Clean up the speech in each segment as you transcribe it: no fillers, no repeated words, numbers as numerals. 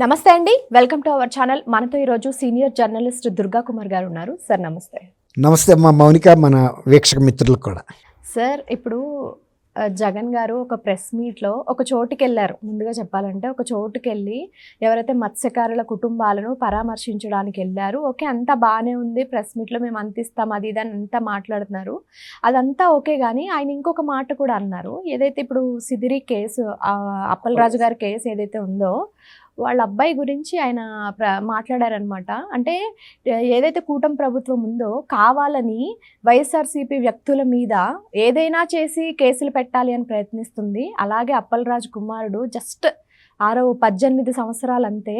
నమస్తే అండి, welcome to our channel. మనతో ఈరోజు సీనియర్ జర్నలిస్ట్ దుర్గా కుమార్ గారు ఉన్నారు. సార్ నమస్తే. నమస్తే అమ్మా మౌనిక, మన వీక్షక మిత్రులకు కూడా. సార్, ఇప్పుడు జగన్ గారు ఒక ప్రెస్ మీట్లో ఒక చోటుకి వెళ్ళారు. ముందుగా చెప్పాలంటే ఒక చోటుకి వెళ్ళి ఎవరైతే మత్స్యకారుల కుటుంబాలను పరామర్శించడానికి వెళ్ళారు. ఓకే, అంతా బాగానే ఉంది, ప్రెస్ మీట్లో మేము అంతిస్తాం అది ఇది అని అంతా మాట్లాడుతున్నారు. అదంతా ఓకే, కానీ ఆయన ఇంకొక మాట కూడా అన్నారు. ఏదైతే ఇప్పుడు సిదిరి కేసు, అప్పలరాజు గారి కేసు ఏదైతే ఉందో వాళ్ళ అబ్బాయి గురించి ఆయన మాట్లాడారనమాట. అంటే ఏదైతే కూటమి ప్రభుత్వం ఉందో కావాలని వైఎస్ఆర్సీపీ వ్యక్తుల మీద ఏదైనా చేసి కేసులు పెట్టాలి అని ప్రయత్నిస్తుంది. అలాగే అప్పలరాజు కుమారుడు జస్ట్ 18 సంవత్సరాలు అంతే,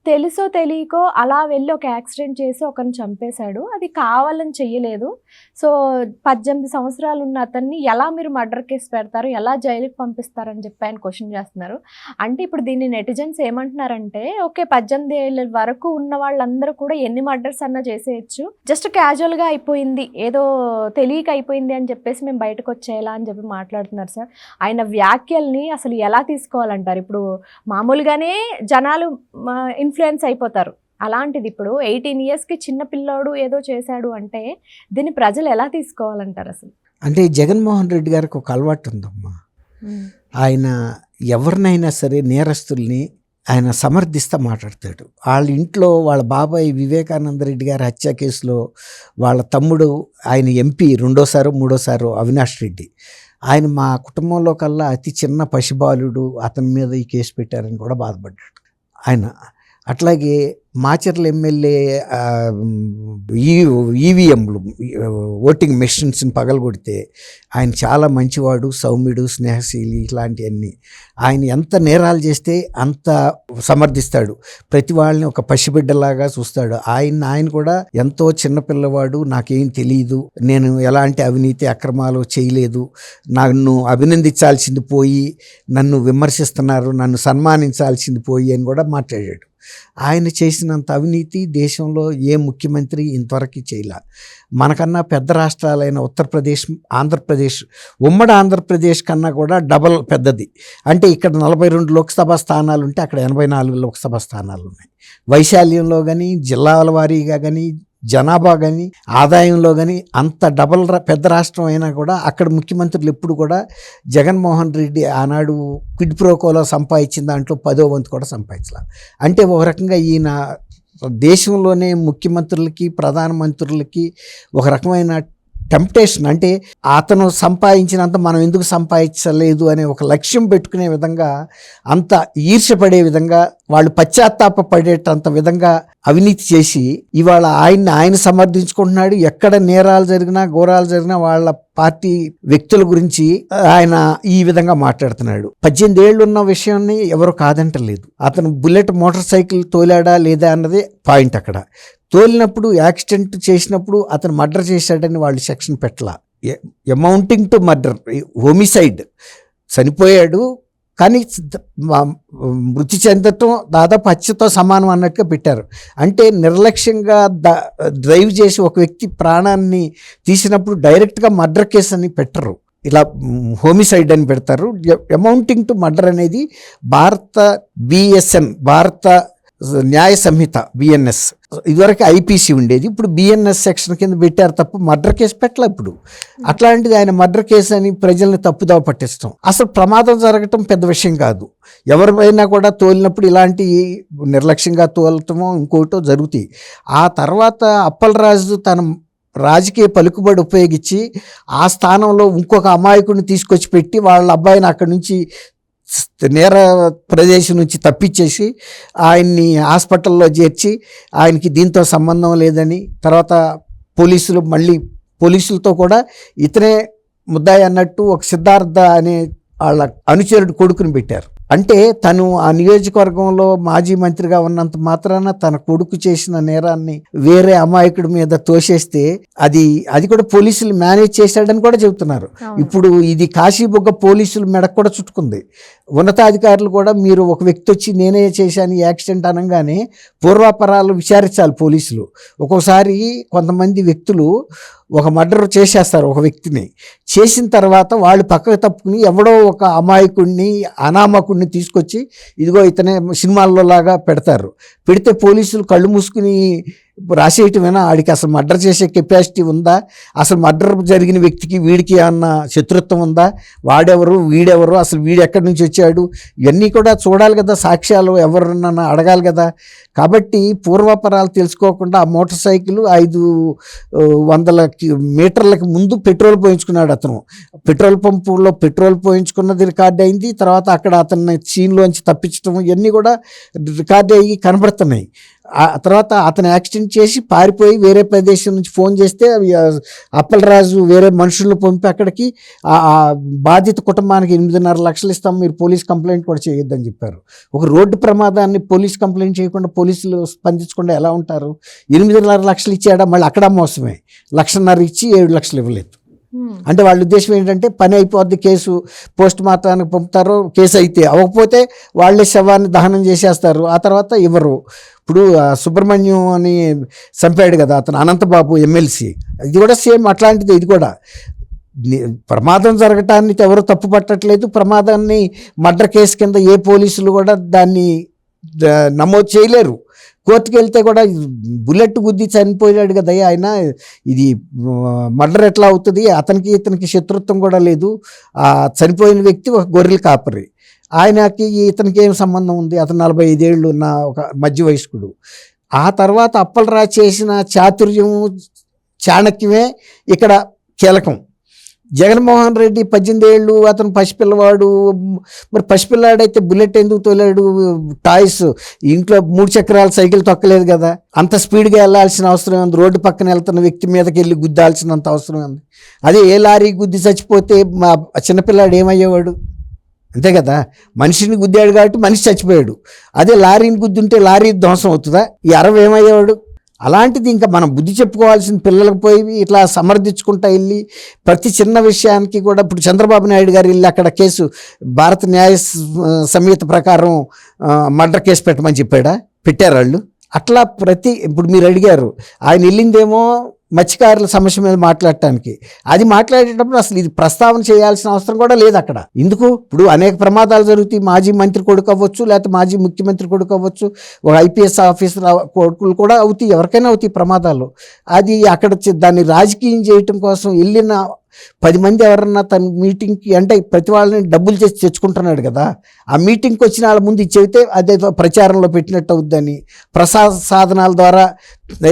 తెలుసో తెలియకో అలా వెళ్ళి ఒక యాక్సిడెంట్ చేసి ఒకరిని చంపేశాడు. అది కావాలని చెయ్యలేదు. సో 18 సంవత్సరాలు ఉన్న అతన్ని ఎలా మీరు మర్డర్ కేసు పెడతారు, ఎలా జైలుకి పంపిస్తారని చెప్పి ఆయన క్వశ్చన్ చేస్తున్నారు. అంటే ఇప్పుడు దీన్ని నెటిజన్స్ ఏమంటున్నారంటే, ఓకే 18 ఏళ్ళ వరకు ఉన్న వాళ్ళందరూ కూడా ఎన్ని మర్డర్స్ అన్నా చేసేయచ్చు, జస్ట్ క్యాజువల్గా అయిపోయింది, ఏదో తెలియక అయిపోయింది అని చెప్పేసి మేము బయటకు వచ్చేలా అని చెప్పి మాట్లాడుతున్నారు. సార్, ఆయన వ్యాఖ్యల్ని అసలు ఎలా తీసుకోవాలంటారు? ఇప్పుడు మామూలుగానే జనాలు ఇన్ఫ్లుయెన్స్ అయిపోతారు, అలాంటిది ఇప్పుడు 18 ఇయర్స్కి చిన్న పిల్లోడు ఏదో చేశాడు అంటే దీన్ని ప్రజలు ఎలా తీసుకోవాలంటారు అసలు? అంటే జగన్మోహన్ రెడ్డి గారికి ఒక అలవాటు ఉందమ్మా. ఆయన ఎవరినైనా సరే నేరస్తుల్ని ఆయన సమర్థిస్తూ మాట్లాడతాడు. వాళ్ళ ఇంట్లో వాళ్ళ బాబాయ్ వివేకానంద రెడ్డి గారి హత్య కేసులో వాళ్ళ తమ్ముడు, ఆయన ఎంపీ రెండోసారో మూడోసారో అవినాష్ రెడ్డి, ఆయన మా కుటుంబంలో కల్లా అతి చిన్న పసిబాలుడు, అతని మీద ఈ కేసు పెట్టారని కూడా బాధపడ్డాడు ఆయన. అట్లాగే మాచర్ల ఎమ్మెల్యే ఈవీఎంలు ఓటింగ్ మెషిన్స్ని పగలగొడితే ఆయన చాలా మంచివాడు, సౌమ్యుడు, స్నేహశీలి, ఇట్లాంటివన్నీ. ఆయన ఎంత నేరాలు చేస్తే అంత సమర్థిస్తాడు, ప్రతి వాళ్ళని ఒక పసిబిడ్డలాగా చూస్తాడు. ఆయన కూడా ఎంతో చిన్నపిల్లవాడు, నాకేం తెలియదు, నేను ఎలాంటి అవినీతి అక్రమాలు చేయలేదు, నన్ను అభినందించాల్సింది పోయి నన్ను విమర్శిస్తున్నారు, నన్ను సన్మానించాల్సింది పోయి అని కూడా మాట్లాడాడు. ఆయన చేసినంత అవినీతి దేశంలో ఏ ముఖ్యమంత్రి ఇంతవరకు చేయలే. మనకన్నా పెద్ద రాష్ట్రాలైన ఉత్తరప్రదేశ్, ఆంధ్రప్రదేశ్, ఉమ్మడి ఆంధ్రప్రదేశ్ కన్నా కూడా డబల్ పెద్దది. అంటే ఇక్కడ 42 లోక్సభ స్థానాలు ఉంటే అక్కడ 84 లోక్సభ స్థానాలు ఉన్నాయి. వైశాల్యంలో కానీ, జిల్లాల వారీగా కానీ, జనాభా కానీ, ఆదాయంలో కానీ అంత డబల్ పెద్ద రాష్ట్రం అయినా కూడా అక్కడ ముఖ్యమంత్రులు ఎప్పుడు కూడా జగన్మోహన్ రెడ్డి ఆనాడు క్విడ్ ప్రోకోలో సంపాదించిన దాంట్లో 10వ వంతు కూడా సంపాదించాలి. అంటే ఒక రకంగా ఈయన దేశంలోనే ముఖ్యమంత్రులకి, ప్రధానమంత్రులకి ఒక రకమైన టెంప్టేషన్, అంటే అతను సంపాదించినంత మనం ఎందుకు సంపాదించలేదు అనే ఒక లక్ష్యం పెట్టుకునే విధంగా, అంత ఈర్ష్యపడే విధంగా, వాళ్ళు పశ్చాత్తాప పడేటంత విధంగా అవినీతి చేసి ఇవాళ ఆయన సమర్థించుకుంటున్నాడు. ఎక్కడ నేరాలు జరిగినా, ఘోరాలు జరిగినా వాళ్ళ పార్టీ వ్యక్తుల గురించి ఆయన ఈ విధంగా మాట్లాడుతున్నాడు. 18 ఏళ్ళు ఉన్న విషయాన్ని ఎవరు కాదంటలేదు. అతను బుల్లెట్ మోటార్ సైకిల్ తోలాడా లేదా అన్నదే పాయింట్. అక్కడ తోలినప్పుడు, యాక్సిడెంట్ చేసినప్పుడు అతను మర్డర్ చేశాడని వాళ్ళు సెక్షన్ పెట్టలా. అమౌంటింగ్ టు మర్డర్, హోమిసైడ్, చనిపోయాడు కానీ మృతి చెందటం దాదాపు హత్యతో సమానం అన్నట్టుగా పెట్టారు. అంటే నిర్లక్ష్యంగా డ్రైవ్ చేసి ఒక వ్యక్తి ప్రాణాన్ని తీసినప్పుడు డైరెక్ట్గా మర్డర్ కేసు అని పెట్టరు, ఇలా హోమిసైడ్ అని పెడతారు. అమౌంటింగ్ టు మర్డర్ అనేది భారత బిఎస్ఎన్, భారత న్యాయ సంహిత, బిఎన్ఎస్, ఇదివరకు ఐపీసీ ఉండేది, ఇప్పుడు బిఎన్ఎస్ సెక్షన్ కింద పెట్టారు తప్ప మర్డర్ కేసు పెట్టలే ఇప్పుడు. అట్లాంటిది ఆయన మర్డర్ కేసు అని ప్రజల్ని తప్పుదావ పట్టిస్తాం. అసలు ప్రమాదం జరగటం పెద్ద విషయం కాదు. ఎవరిపైనా కూడా తోలినప్పుడు ఇలాంటి నిర్లక్ష్యంగా తోలటమో ఇంకోటో జరుగుతాయి. ఆ తర్వాత అప్పలరాజు తన రాజకీయ పలుకుబడి ఉపయోగించి ఆ స్థానంలో ఇంకొక అమాయకుడిని తీసుకొచ్చి పెట్టి వాళ్ళ అబ్బాయిని అక్కడి నుంచి నేర ప్రదేశం నుంచి తప్పించేసి ఆయన్ని హాస్పిటల్లో చేర్చి ఆయనకి దీంతో సంబంధం లేదని, తర్వాత పోలీసులతో కూడా ఇతనే ముద్దాయి అన్నట్టు ఒక సిద్ధార్థ అనే వాళ్ళ అనుచరుడు కొడుకుని పెట్టారు. అంటే తను ఆ నియోజకవర్గంలో మాజీ మంత్రిగా ఉన్నంత మాత్రాన తన కొడుకు చేసిన నేరాన్ని వేరే అమాయకుడి మీద తోసేస్తే అది కూడా పోలీసులు మేనేజ్ చేశాడని కూడా చెబుతున్నారు. ఇప్పుడు ఇది కాశీబుగ్గ పోలీసులు మెడకు కూడా చుట్టుకుంది. ఉన్నతాధికారులు కూడా మీరు ఒక వ్యక్తి వచ్చి నేనే చేశాను యాక్సిడెంట్ అనగానే పూర్వాపరాలు విచారించాలి పోలీసులు. ఒక్కోసారి కొంతమంది వ్యక్తులు ఒక మర్డర్ చేసేస్తారు ఒక వ్యక్తిని. చేసిన తర్వాత వాళ్ళు పక్కకు తప్పుకుని ఎవడో ఒక అమాయకుడిని అనామకుడిని తీసుకొచ్చి ఇదిగో ఇతనే సినిమాల్లో లాగా పెడతారు. పెడితే పోలీసులు కళ్ళు మూసుకుని రాసేయటమేనా? ఆడికి అసలు మర్డర్ చేసే కెపాసిటీ ఉందా? అసలు మర్డర్ జరిగిన వ్యక్తికి వీడికి ఏమన్నా శత్రుత్వం ఉందా? వాడెవరు, వీడెవరు, అసలు వీడు ఎక్కడి నుంచి వచ్చాడు, ఇవన్నీ కూడా చూడాలి కదా, సాక్ష్యాలు ఎవరన్నా అడగాలి కదా. కాబట్టి పూర్వాపరాలు తెలుసుకోకుండా ఆ మోటార్ సైకిల్ 500 మీటర్లకి ముందు పెట్రోల్ పోయించుకున్నాడు అతను. పెట్రోల్ పంపులో పెట్రోల్ పోయించుకున్నది రికార్డ్ అయింది. తర్వాత అక్కడ అతన్ని సీన్లోంచి తప్పించడం ఇవన్నీ కూడా రికార్డ్ అయ్యి కనబడుతున్నాయి. ఆ తర్వాత అతను యాక్సిడెంట్ చేసి పారిపోయి వేరే ప్రదేశం నుంచి ఫోన్ చేస్తే అప్పలరాజు వేరే మనుషులను పంపి అక్కడికి ఆ బాధిత కుటుంబానికి 8.5 లక్షలు ఇస్తాం, మీరు పోలీస్ కంప్లైంట్ కూడా చేయొద్దని చెప్పారు. ఒక రోడ్డు ప్రమాదాన్ని పోలీస్ కంప్లైంట్ చేయకుండా పోలీసులు స్పందించకుండా ఎలా ఉంటారు? 8.5 లక్షలు ఇచ్చాడా? మళ్ళీ అక్కడ మోసమే. 1.5 లక్షలు ఇచ్చి 7 లక్షలు ఇవ్వలేదు. అంటే వాళ్ళ ఉద్దేశం ఏంటంటే పని అయిపోద్ది, కేసు పోస్ట్ మార్టానికి పంపుతారు, కేసు అయితే అవ్వకపోతే వాళ్ళే శవాన్ని దహనం చేసేస్తారు, ఆ తర్వాత ఇవ్వరు. ఇప్పుడు సుబ్రహ్మణ్యం అని చంపాడు కదా అతను, అనంతబాబు ఎమ్మెల్సీ, ఇది కూడా సేమ్ అట్లాంటిది. ఇది కూడా ప్రమాదం జరగటానికి ఎవరు తప్పు పట్టట్లేదు. ప్రమాదాన్ని మర్డర్ కేసు కింద ఏ పోలీసులు కూడా దాన్ని నమోదు చేయలేరు. కోర్టుకు వెళ్తే కూడా బుల్లెట్ గుద్ది చనిపోయాడు కదా ఆయన, ఇది మర్డర్ ఎట్లా అవుతుంది? అతనికి ఇతనికి శత్రుత్వం కూడా లేదు. ఆ చనిపోయిన వ్యక్తి ఒక గొర్రెల కాపరి, ఆయనకి ఇతనికి ఏం సంబంధం ఉంది? అతను 45 ఏళ్ళు ఉన్న ఒక మధ్య వయస్కుడు. ఆ తర్వాత అప్పలరాజు చేసిన చాతుర్యం చాణక్యమే ఇక్కడ కీలకం. జగన్మోహన్ రెడ్డి 18 ఏళ్ళు, అతను పసిపిల్లవాడు. మరి పసిపిల్లాడైతే బుల్లెట్ ఎందుకు తోలాడు? టాయ్స్ ఇంట్లో 3 చక్రాల సైకిల్ తొక్కలేదు కదా, అంత స్పీడ్గా వెళ్ళాల్సిన అవసరం ఉంది? రోడ్డు పక్కన వెళ్తున్న వ్యక్తి మీదకి వెళ్ళి గుద్దాల్సినంత అవసరం ఉంది? అదే ఏ లారీ గుద్ది చచ్చిపోతే మా చిన్నపిల్లాడు ఏమయ్యేవాడు? అంతే కదా, మనిషిని గుద్దాడు కాబట్టి మనిషి చచ్చిపోయాడు. అదే లారీని గుద్దుంటే లారీ ధ్వంసం అవుతుందా? ఈ 60 ఏమయ్యేవాడు? అలాంటిది ఇంకా మనం బుద్ధి చెప్పుకోవాల్సిన పిల్లలకు పోయి ఇట్లా సమర్థించుకుంటా వెళ్ళి ప్రతి చిన్న విషయానికి కూడా. ఇప్పుడు చంద్రబాబు నాయుడు గారు వెళ్ళి అక్కడ కేసు భారత న్యాయ సంహిత ప్రకారం మర్డర్ కేసు పెట్టమని చెప్పాడా? పెట్టారు వాళ్ళు. అట్లా ఇప్పుడు మీరు అడిగారు, ఆయన వెళ్ళిందేమో మత్స్యకారుల సమస్య మీద మాట్లాడటానికి. అది మాట్లాడేటప్పుడు అసలు ఇది ప్రస్తావన చేయాల్సిన అవసరం కూడా లేదు అక్కడ. ఎందుకు? ఇప్పుడు అనేక ప్రమాదాలు జరుగుతాయి. మాజీ మంత్రి కొడుకు అవ్వచ్చు, లేకపోతే మాజీ ముఖ్యమంత్రి కొడుకు అవ్వచ్చు, ఒక ఐపీఎస్ ఆఫీసర్ కొడుకులు కూడా అవుతాయి, ఎవరికైనా అవుతాయి ప్రమాదాలు. అది అక్కడ దాన్ని రాజకీయం చేయటం కోసం వెళ్ళిన 10 మంది ఎవరన్నా తన మీటింగ్కి, అంటే ప్రతి వాళ్ళని డబ్బులు చేసి తెచ్చుకుంటున్నాడు కదా, ఆ మీటింగ్కి వచ్చిన వాళ్ళ ముందు ఇచ్చేస్తే అదేదో ప్రచారంలో పెట్టినట్టు అవుద్దని, ప్రసాద సాధనాల ద్వారా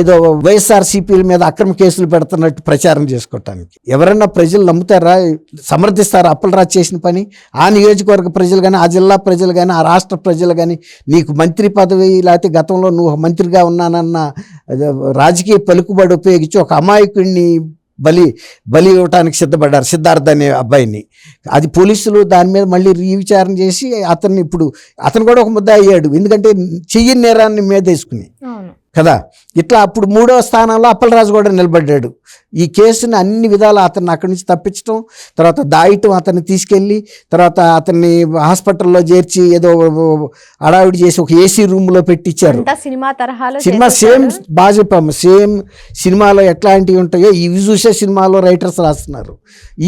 ఏదో వైఎస్ఆర్సీపీల మీద అక్రమ కేసులు పెడుతున్నట్టు ప్రచారం చేసుకోవటానికి ఎవరన్నా ప్రజలు నమ్ముతారా? సమర్థిస్తారా అప్పలరాజు చేసిన పని? ఆ నియోజకవర్గ ప్రజలు కానీ, ఆ జిల్లా ప్రజలు కానీ, ఆ రాష్ట్ర ప్రజలు కానీ, నీకు మంత్రి పదవి లేకపోతే గతంలో నువ్వు మంత్రిగా ఉన్నానన్న రాజకీయ పలుకుబడి ఉపయోగించి ఒక అమాయకుడిని బలి ఇవ్వటానికి సిద్ధపడ్డారు, సిద్ధార్థ అనే అబ్బాయిని. అది పోలీసులు దాని మీద మళ్ళీ రీవిచారణ చేసి అతను కూడా ఒక ముద్ద అయ్యాడు. ఎందుకంటే చెయ్యని నేరాన్ని మీద వేసుకుని కదా. ఇట్లా అప్పుడు 3వ స్థానంలో అప్పలరాజు కూడా నిలబడ్డాడు. ఈ కేసుని అన్ని విధాలు అతన్ని అక్కడి నుంచి తప్పించడం, తర్వాత దాయటం, అతన్ని తీసుకెళ్ళి తర్వాత అతన్ని హాస్పిటల్లో చేర్చి ఏదో అడావిడి చేసి ఒక ఏసీ రూమ్లో పెట్టించారు. సినిమా సేమ్ బాగా చెప్పాము, సేమ్ సినిమాలో ఎట్లాంటివి ఉంటాయో ఇవి చూసే సినిమాలో రైటర్స్ రాస్తున్నారు.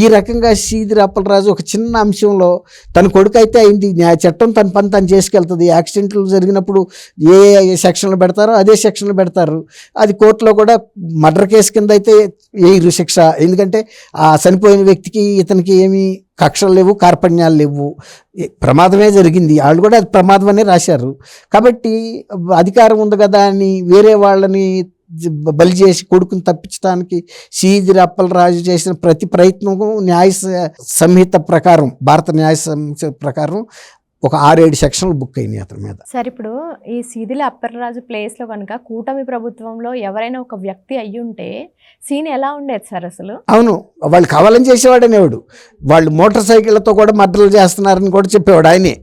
ఈ రకంగా శ్రీధర్ అప్పలరాజు ఒక చిన్న అంశంలో తన కొడుకు అయితే అయింది, చట్టం తన పని తను చేసుకెళ్తుంది. యాక్సిడెంట్లు జరిగినప్పుడు ఏ సెక్షన్లు పెడతారో అదే సెక్షన్లు పెడతారు. అది కోర్టులో కూడా మర్డర్ కేసు కింద అయితే వేయరు శిక్ష. ఎందుకంటే ఆ చనిపోయిన వ్యక్తికి ఇతనికి ఏమీ కక్షలు లేవు, కార్పణ్యాలు లేవు, ప్రమాదమే జరిగింది. వాళ్ళు కూడా అది ప్రమాదం అనే రాశారు. కాబట్టి అధికారం ఉంది కదా అని వేరే వాళ్ళని బలి చేసి కొడుకుని తప్పించడానికి శ్రీధర్ అప్పలరాజు చేసిన ప్రతి ప్రయత్నము న్యాయ సంహిత ప్రకారం, భారత న్యాయ సంహిత ప్రకారం ఒక 6-7 సెక్షన్లు బుక్ అయినాయి అతని మీద. సార్, ఇప్పుడు ఈ శ్రీధర్ అప్పలరాజు ప్లేస్లో కనుక కూటమి ప్రభుత్వంలో ఎవరైనా ఒక వ్యక్తి అయ్యుంటే సీన్ ఎలా ఉండేది సార్ అసలు? అవును, వాళ్ళు కావాలని చేసేవాడు అనేవాడు. వాళ్ళు మోటార్ సైకిళ్లతో కూడా మర్డర్లు చేస్తున్నారని కూడా చెప్పేవాడు ఆయనే.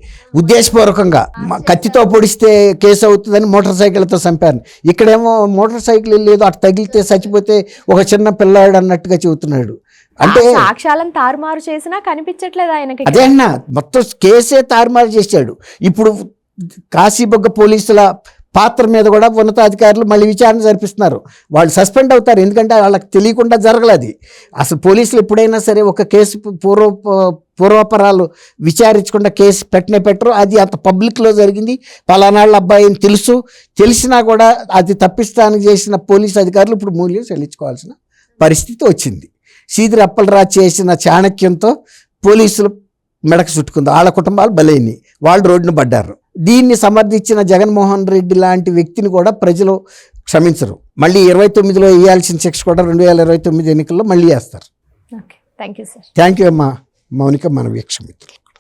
ఉద్దేశపూర్వకంగా కత్తితో పొడిస్తే కేసు అవుతుందని మోటార్ సైకిళ్లతో చంపారు. ఇక్కడేమో మోటార్ సైకిల్ లేదు, అటు తగిలితే చచ్చిపోతే ఒక చిన్న పిల్లాడు అన్నట్టుగా చెబుతున్నాడు. అంటే సాక్ష్యాలను తారుమారు చేసినా కనిపించట్లేదు ఆయనకి. అదే అన్న, మొత్తం కేసే తారుమారు చేశాడు. ఇప్పుడు కాశీబొగ్గ పోలీసుల పాత్ర మీద కూడా ఉన్నతాధికారులు మళ్ళీ విచారణ జరిపిస్తున్నారు. వాళ్ళు సస్పెండ్ అవుతారు, ఎందుకంటే వాళ్ళకి తెలియకుండా జరగలేదు. అసలు పోలీసులు ఎప్పుడైనా సరే ఒక కేసు పూర్వపరాలు విచారించకుండా కేసు పెట్టరు. అది అంత పబ్లిక్లో జరిగింది, పలానాళ్ళ అబ్బాయి అని తెలిసినా కూడా అది తప్పిస్తానికి చేసిన పోలీసు అధికారులు ఇప్పుడు మూల్యం చెల్లించుకోవాల్సిన పరిస్థితి వచ్చింది. సీదిరి అప్పలరాజు చేసిన చాణక్యంతో పోలీసులు మెడకు చుట్టుకుంది, వాళ్ళ కుటుంబాలు బలైనవి, వాళ్ళు రోడ్డును పడ్డారు. దీన్ని సమర్థించిన జగన్మోహన్ రెడ్డి లాంటి వ్యక్తిని కూడా ప్రజలు క్షమించరు. మళ్ళీ 29లో వేయాల్సిన శిక్ష కూడా 2029 ఎన్నికల్లో మళ్ళీ వేస్తారు. Okay, thank you sir. Thank you అమ్మా మౌనిక, మన వీక్షమిత్రులు.